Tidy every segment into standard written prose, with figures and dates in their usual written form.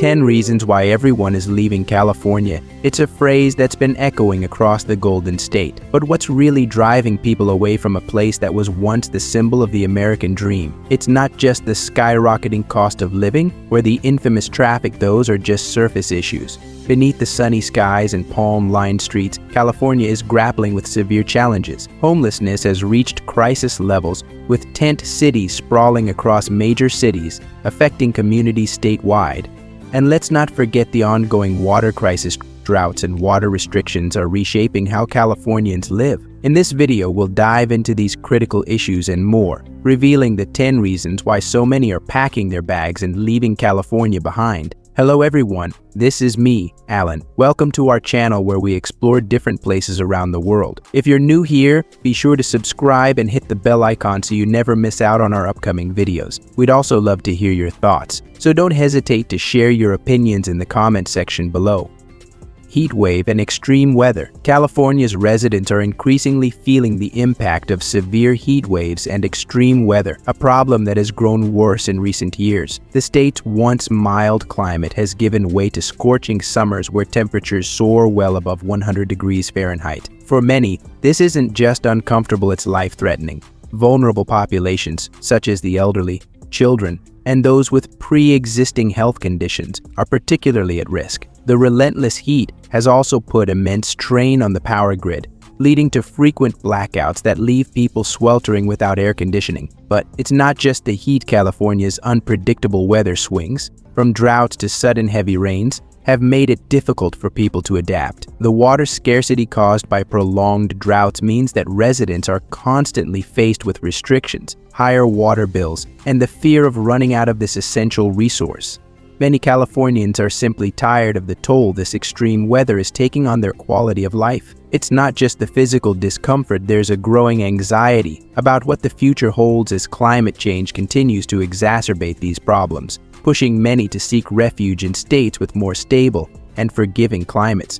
10 reasons why everyone is leaving California. It's a phrase that's been echoing across the Golden State. But what's really driving people away from a place that was once the symbol of the American dream? It's not just the skyrocketing cost of living, where the infamous traffic, those are just surface issues. Beneath the sunny skies and palm-lined streets, California is grappling with severe challenges. Homelessness has reached crisis levels, with tent cities sprawling across major cities, affecting communities statewide. And let's not forget the ongoing water crisis. Droughts and water restrictions are reshaping how Californians live. In this video, we'll dive into these critical issues and more, revealing the 10 reasons why so many are packing their bags and leaving California behind. Hello everyone, this is me, Alan. Welcome to our channel where we explore different places around the world. If you're new here, be sure to subscribe and hit the bell icon so you never miss out on our upcoming videos. We'd also love to hear your thoughts, so don't hesitate to share your opinions in the comment section below. Heatwave and extreme weather. California's residents are increasingly feeling the impact of severe heat waves and extreme weather, a problem that has grown worse in recent years. The state's once mild climate has given way to scorching summers where temperatures soar well above 100 degrees Fahrenheit. For many, this isn't just uncomfortable, it's life-threatening. Vulnerable populations, such as the elderly, children, and those with pre-existing health conditions, are particularly at risk. The relentless heat has also put immense strain on the power grid, leading to frequent blackouts that leave people sweltering without air conditioning. But it's not just the heat. California's unpredictable weather swings, from droughts to sudden heavy rains, have made it difficult for people to adapt. The water scarcity caused by prolonged droughts means that residents are constantly faced with restrictions, higher water bills, and the fear of running out of this essential resource. Many Californians are simply tired of the toll this extreme weather is taking on their quality of life. It's not just the physical discomfort, there's a growing anxiety about what the future holds as climate change continues to exacerbate these problems, pushing many to seek refuge in states with more stable and forgiving climates.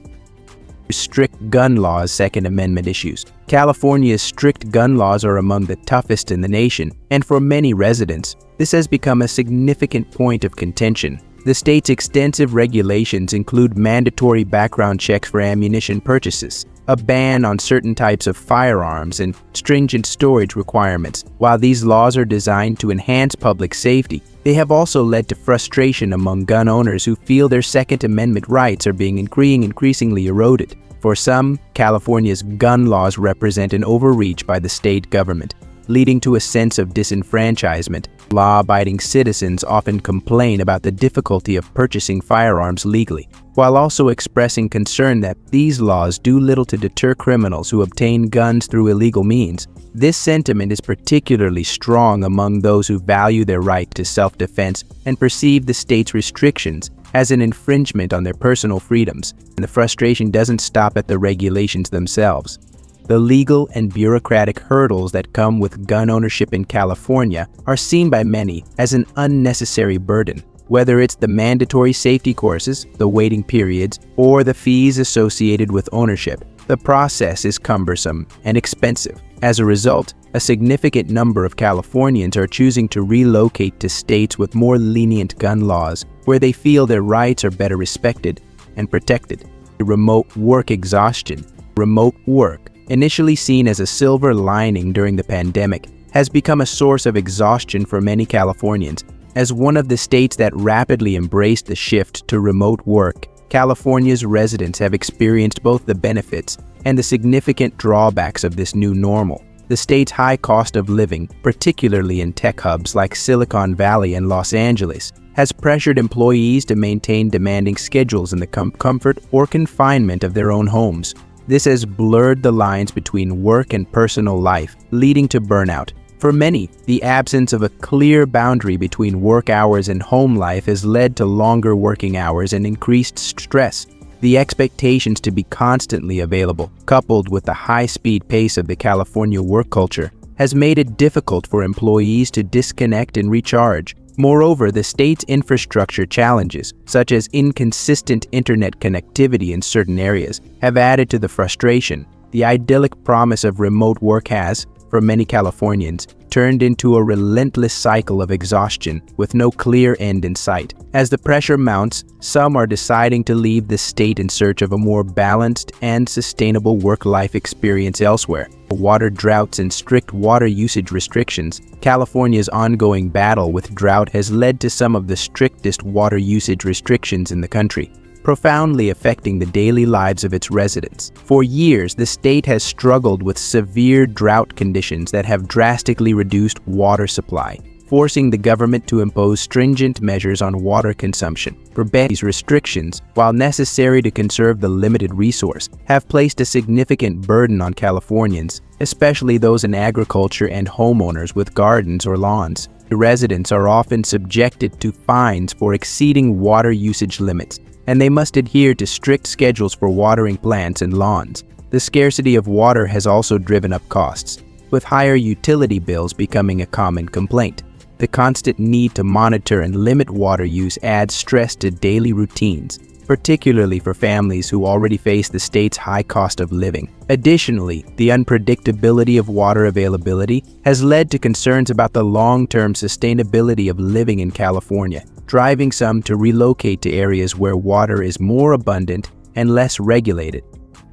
Strict gun laws. Second Amendment issues. California's strict gun laws are among the toughest in the nation, and for many residents, this has become a significant point of contention. The state's extensive regulations include mandatory background checks for ammunition purchases, a ban on certain types of firearms, and stringent storage requirements. While these laws are designed to enhance public safety, they have also led to frustration among gun owners who feel their Second Amendment rights are being increasingly eroded. For some, California's gun laws represent an overreach by the state government, leading to a sense of disenfranchisement. Law-abiding citizens often complain about the difficulty of purchasing firearms legally, while also expressing concern that these laws do little to deter criminals who obtain guns through illegal means. This sentiment is particularly strong among those who value their right to self-defense and perceive the state's restrictions as an infringement on their personal freedoms. And the frustration doesn't stop at the regulations themselves. The legal and bureaucratic hurdles that come with gun ownership in California are seen by many as an unnecessary burden. Whether it's the mandatory safety courses, the waiting periods, or the fees associated with ownership, the process is cumbersome and expensive. As a result, a significant number of Californians are choosing to relocate to states with more lenient gun laws, where they feel their rights are better respected and protected. Remote work exhaustion. Remote work, initially seen as a silver lining during the pandemic, has become a source of exhaustion for many Californians. As one of the states that rapidly embraced the shift to remote work, California's residents have experienced both the benefits and the significant drawbacks of this new normal. The state's high cost of living, particularly in tech hubs like Silicon Valley and Los Angeles, has pressured employees to maintain demanding schedules in the comfort or confinement of their own homes. This has blurred the lines between work and personal life, leading to burnout. For many, the absence of a clear boundary between work hours and home life has led to longer working hours and increased stress. The expectations to be constantly available, coupled with the high-speed pace of the California work culture, has made it difficult for employees to disconnect and recharge. Moreover, the state's infrastructure challenges, such as inconsistent internet connectivity in certain areas, have added to the frustration. The idyllic promise of remote work has, for many Californians, turned into a relentless cycle of exhaustion with no clear end in sight. As the pressure mounts, some are deciding to leave the state in search of a more balanced and sustainable work-life experience elsewhere. Water droughts and strict water usage restrictions. California's ongoing battle with drought has led to some of the strictest water usage restrictions in the country, profoundly affecting the daily lives of its residents. For years, the state has struggled with severe drought conditions that have drastically reduced water supply, forcing the government to impose stringent measures on water consumption. These restrictions, while necessary to conserve the limited resource, have placed a significant burden on Californians, especially those in agriculture and homeowners with gardens or lawns. Residents are often subjected to fines for exceeding water usage limits, and they must adhere to strict schedules for watering plants and lawns. The scarcity of water has also driven up costs, with higher utility bills becoming a common complaint. The constant need to monitor and limit water use adds stress to daily routines, particularly for families who already face the state's high cost of living. Additionally, the unpredictability of water availability has led to concerns about the long-term sustainability of living in California, driving some to relocate to areas where water is more abundant and less regulated.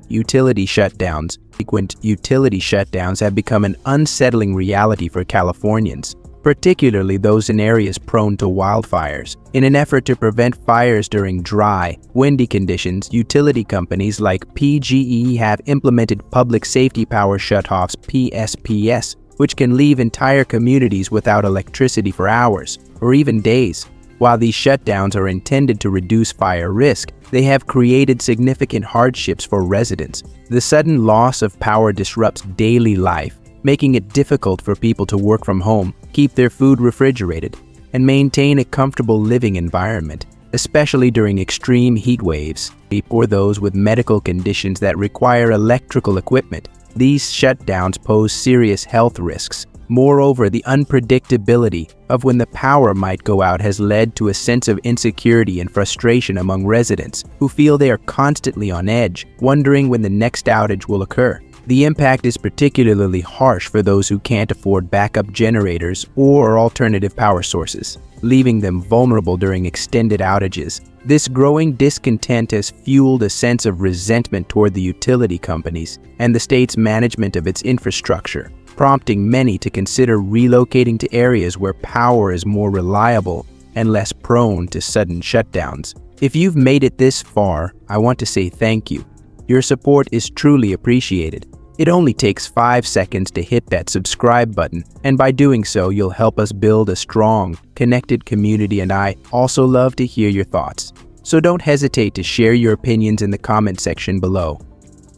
Utility shutdowns. Frequent utility shutdowns have become an unsettling reality for Californians, particularly those in areas prone to wildfires. In an effort to prevent fires during dry, windy conditions, utility companies like PGE have implemented public safety power shutoffs (PSPS), which can leave entire communities without electricity for hours or even days. While these shutdowns are intended to reduce fire risk, they have created significant hardships for residents. The sudden loss of power disrupts daily life, making it difficult for people to work from home, keep their food refrigerated, and maintain a comfortable living environment, especially during extreme heat waves or those with medical conditions that require electrical equipment. These shutdowns pose serious health risks. Moreover, the unpredictability of when the power might go out has led to a sense of insecurity and frustration among residents who feel they are constantly on edge, wondering when the next outage will occur. The impact is particularly harsh for those who can't afford backup generators or alternative power sources, leaving them vulnerable during extended outages. This growing discontent has fueled a sense of resentment toward the utility companies and the state's management of its infrastructure, prompting many to consider relocating to areas where power is more reliable and less prone to sudden shutdowns. If you've made it this far, I want to say thank you. Your support is truly appreciated. It only takes 5 seconds to hit that subscribe button, and by doing so, you'll help us build a strong, connected community, and I also love to hear your thoughts. So don't hesitate to share your opinions in the comment section below.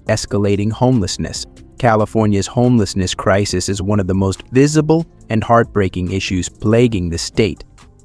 Escalating homelessness. California's homelessness crisis is one of the most visible and heartbreaking issues plaguing the state.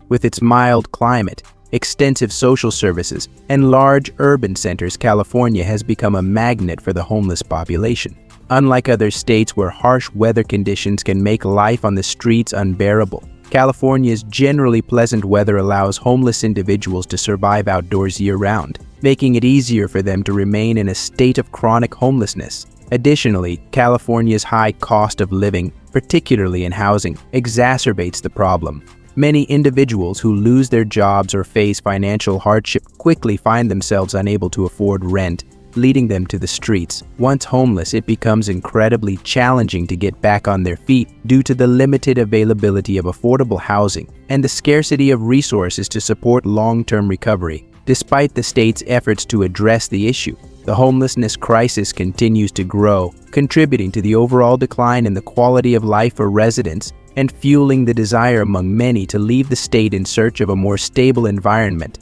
With its mild climate, extensive social services, and large urban centers, California has become a magnet for the homeless population. Unlike other states where harsh weather conditions can make life on the streets unbearable, California's generally pleasant weather allows homeless individuals to survive outdoors year-round, making it easier for them to remain in a state of chronic homelessness. Additionally, California's high cost of living, particularly in housing, exacerbates the problem. Many individuals who lose their jobs or face financial hardship quickly find themselves unable to afford rent, leading them to the streets. Once homeless, it becomes incredibly challenging to get back on their feet due to the limited availability of affordable housing and the scarcity of resources to support long-term recovery. Despite the state's efforts to address the issue, the homelessness crisis continues to grow, contributing to the overall decline in the quality of life for residents and fueling the desire among many to leave the state in search of a more stable environment.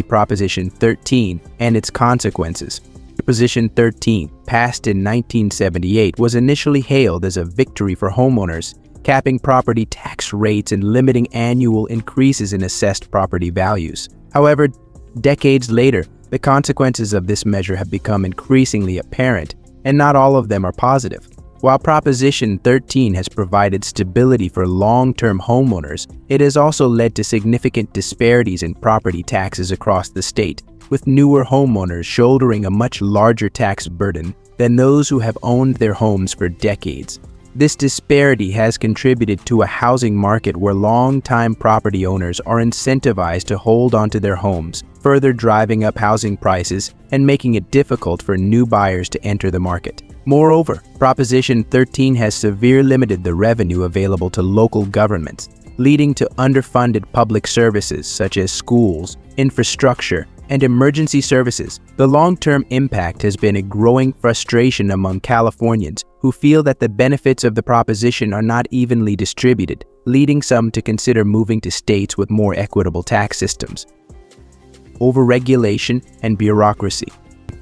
Proposition 13 and its consequences. Proposition 13, passed in 1978, was initially hailed as a victory for homeowners, capping property tax rates and limiting annual increases in assessed property values. However, decades later, the consequences of this measure have become increasingly apparent, and not all of them are positive. While Proposition 13 has provided stability for long-term homeowners, it has also led to significant disparities in property taxes across the state, with newer homeowners shouldering a much larger tax burden than those who have owned their homes for decades. This disparity has contributed to a housing market where long-time property owners are incentivized to hold onto their homes, further driving up housing prices and making it difficult for new buyers to enter the market. Moreover, Proposition 13 has severely limited the revenue available to local governments, leading to underfunded public services such as schools, infrastructure, and emergency services. The long-term impact has been a growing frustration among Californians who feel that the benefits of the proposition are not evenly distributed, leading some to consider moving to states with more equitable tax systems. Overregulation and bureaucracy.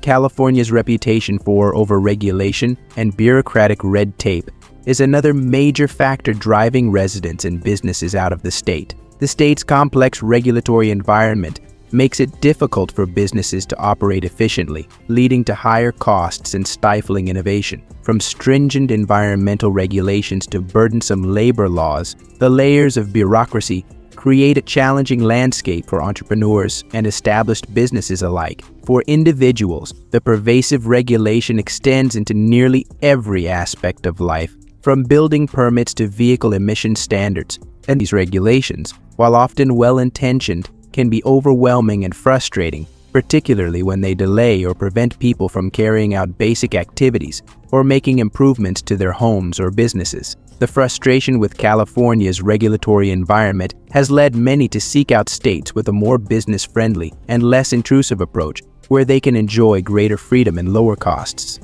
California's reputation for overregulation and bureaucratic red tape is another major factor driving residents and businesses out of the state. The state's complex regulatory environment makes it difficult for businesses to operate efficiently, leading to higher costs and stifling innovation. From stringent environmental regulations to burdensome labor laws, the layers of bureaucracy create a challenging landscape for entrepreneurs and established businesses alike. For individuals, the pervasive regulation extends into nearly every aspect of life, from building permits to vehicle emission standards. And these regulations, while often well-intentioned, can be overwhelming and frustrating, particularly when they delay or prevent people from carrying out basic activities or making improvements to their homes or businesses. The frustration with California's regulatory environment has led many to seek out states with a more business-friendly and less intrusive approach, where they can enjoy greater freedom and lower costs.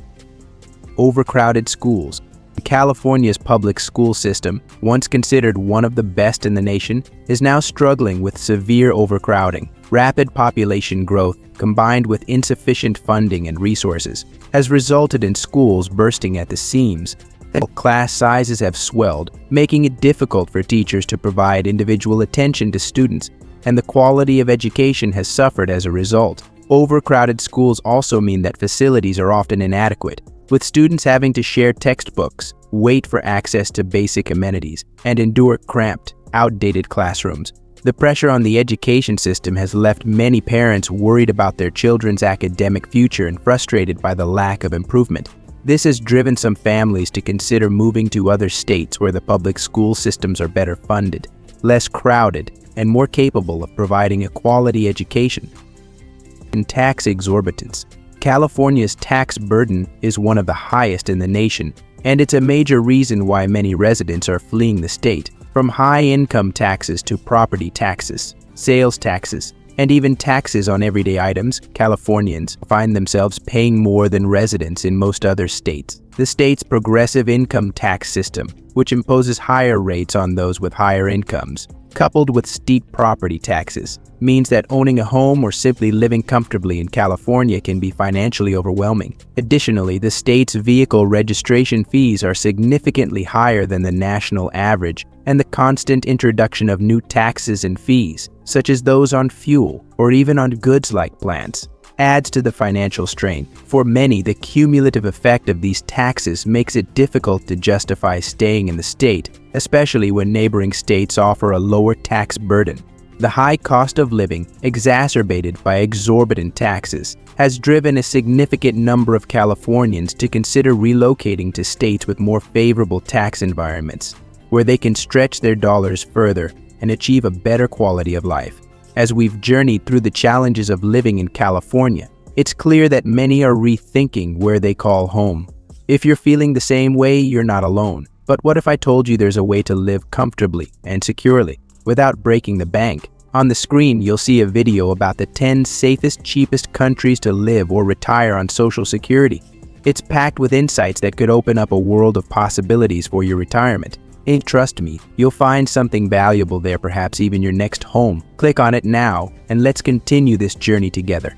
Overcrowded schools. California's public school system, once considered one of the best in the nation, is now struggling with severe overcrowding. Rapid population growth, combined with insufficient funding and resources, has resulted in schools bursting at the seams. Class sizes have swelled, making it difficult for teachers to provide individual attention to students, and the quality of education has suffered as a result. Overcrowded schools also mean that facilities are often inadequate, with students having to share textbooks, wait for access to basic amenities, and endure cramped, outdated classrooms. The pressure on the education system has left many parents worried about their children's academic future and frustrated by the lack of improvement. This has driven some families to consider moving to other states where the public school systems are better funded, less crowded, and more capable of providing a quality education. And tax exorbitance. California's tax burden is one of the highest in the nation, and it's a major reason why many residents are fleeing the state. From high income taxes to property taxes, sales taxes, and even taxes on everyday items, Californians find themselves paying more than residents in most other states. The state's progressive income tax system, which imposes higher rates on those with higher incomes, coupled with steep property taxes, means that owning a home or simply living comfortably in California can be financially overwhelming. Additionally, the state's vehicle registration fees are significantly higher than the national average, and the constant introduction of new taxes and fees, such as those on fuel or even on goods like plants, adds to the financial strain. For many, the cumulative effect of these taxes makes it difficult to justify staying in the state, especially when neighboring states offer a lower tax burden. The high cost of living, exacerbated by exorbitant taxes, has driven a significant number of Californians to consider relocating to states with more favorable tax environments, where they can stretch their dollars further and achieve a better quality of life. As we've journeyed through the challenges of living in California, it's clear that many are rethinking where they call home. If you're feeling the same way, you're not alone. But what if I told you there's a way to live comfortably and securely without breaking the bank? On the screen, you'll see a video about the 10 safest, cheapest countries to live or retire on Social Security. It's packed with insights that could open up a world of possibilities for your retirement. And trust me, you'll find something valuable there, perhaps even your next home. Click on it now, and let's continue this journey together.